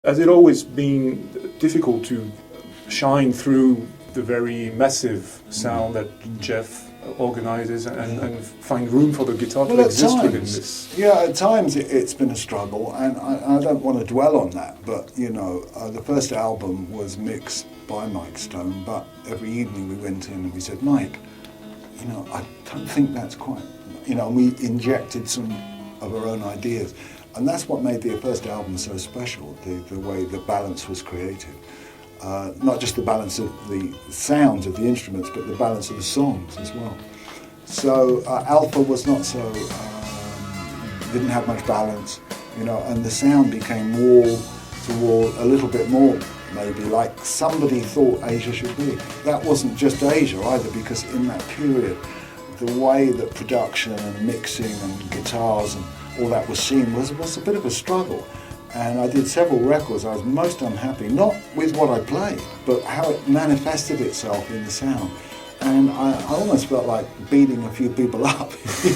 Has it always been difficult to shine through the very massive sound that Jeff organizes and find room for the guitar to exist within this? Yeah, at times it's been a struggle, and I don't want to dwell on that, but you know, the first album was mixed by Mike Stone, but every evening we went in and we said, Mike, you know, I don't think that's quite, you know, and we injected some of our own ideas. And that's what made the first album so special, the way the balance was created. Not just the balance of the sounds of the instruments, but the balance of the songs as well. So Alpha was not so, didn't have much balance, you know, and the sound became wall to wall a little bit more, maybe, like somebody thought Asia should be. That wasn't just Asia either, because in that period, the way that production and mixing and guitars and all that was seen was a bit of a struggle. And I did several records. I was most unhappy, not with what I played, but how it manifested itself in the sound. And I almost felt like beating a few people up.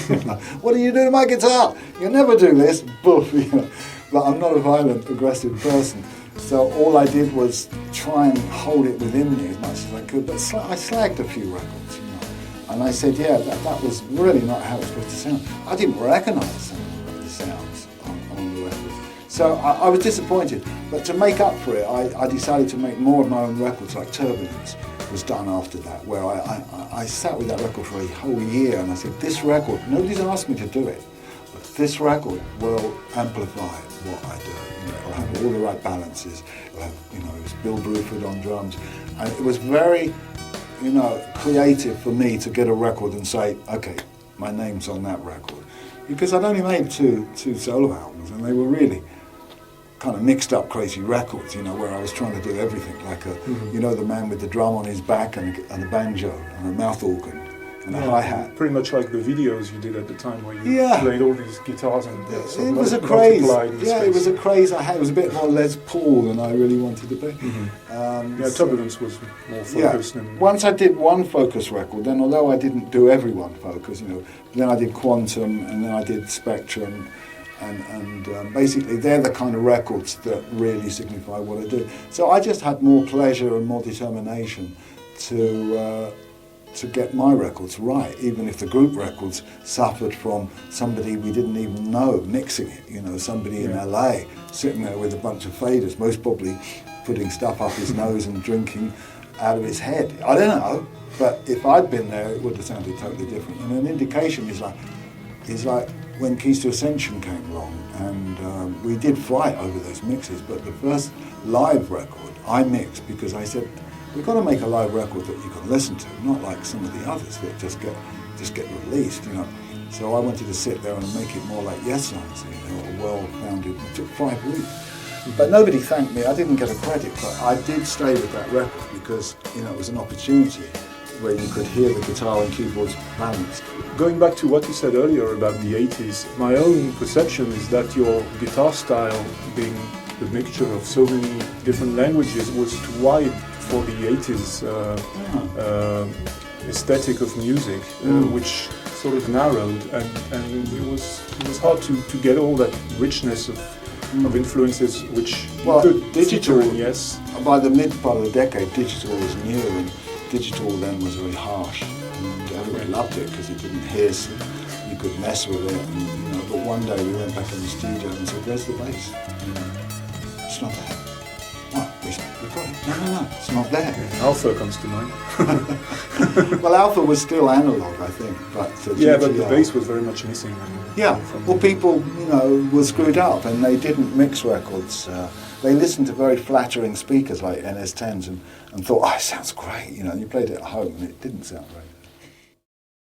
Like, what are you doing to my guitar? You'll never do this. Boof, you know. But I'm not a violent, aggressive person. So all I did was try and hold it within me as much as I could. But I slagged a few records, you know. And I said, yeah, that was really not how it was supposed to sound. I didn't recognize some of the sounds on the records. So I was disappointed. But to make up for it, I decided to make more of my own records, like Turbulence was done after that, where I sat with that record for a whole year, and I said, this record, nobody's asked me to do it, but this record will amplify what I do. You know, it'll have all the right balances. It'll have, you know, it was Bill Bruford on drums, and it was very, you know, creative for me to get a record and say, okay, my name's on that record, because I'd only made two solo albums, and they were really kind of mixed up crazy records, you know, where I was trying to do everything, like you know, the man with the drum on his back and a banjo and a mouth organ and a hi-hat. Pretty much like the videos you did at the time, where you played all these guitars and it was a craze. Yeah, it was a craze I had. It was a bit more Les Paul than I really wanted to be. Turbulence was more focused. Yeah. Once I did one Focus record, then although I didn't do every one Focus, you know, then I did Quantum and then I did Spectrum. And basically they're the kind of records that really signify what I do. So I just had more pleasure and more determination to get my records right, even if the group records suffered from somebody we didn't even know mixing it, you know, somebody in LA sitting there with a bunch of faders, most probably putting stuff up his nose and drinking out of his head. I don't know, but if I'd been there it would have sounded totally different. And an indication is like when Keys to Ascension came along, and we did fight over those mixes, but the first live record I mixed because I said, we've got to make a live record that you can listen to, not like some of the others that just get released, you know. So I wanted to sit there and make it more like Yes Songs, you know, a well-founded. It took 5 weeks. But nobody thanked me. I didn't get a credit, but I did stay with that record because, you know, it was an opportunity where you could hear the guitar and keyboards balanced. Going back to what you said earlier about the 80s, my own perception is that your guitar style, being the mixture of so many different languages, was too wide for the 80s aesthetic of music, which sort of narrowed, and it was hard to get all that richness of influences, which digital, yes. By the mid part of the decade, digital was new, and digital then was very harsh, and everybody loved it because it didn't hiss, you could mess with it, and, you know. But one day we went back in the studio and said, "Where's the bass?" It's not there. What? We've got it. No, it's not there. Alpha comes to mind. Well, Alpha was still analog, I think, but GTR, but the bass was very much missing. Well, people, you know, were screwed up, and they didn't mix records. They listened to very flattering speakers like NS10s and thought, oh, it sounds great, you know, and you played it at home and it didn't sound great.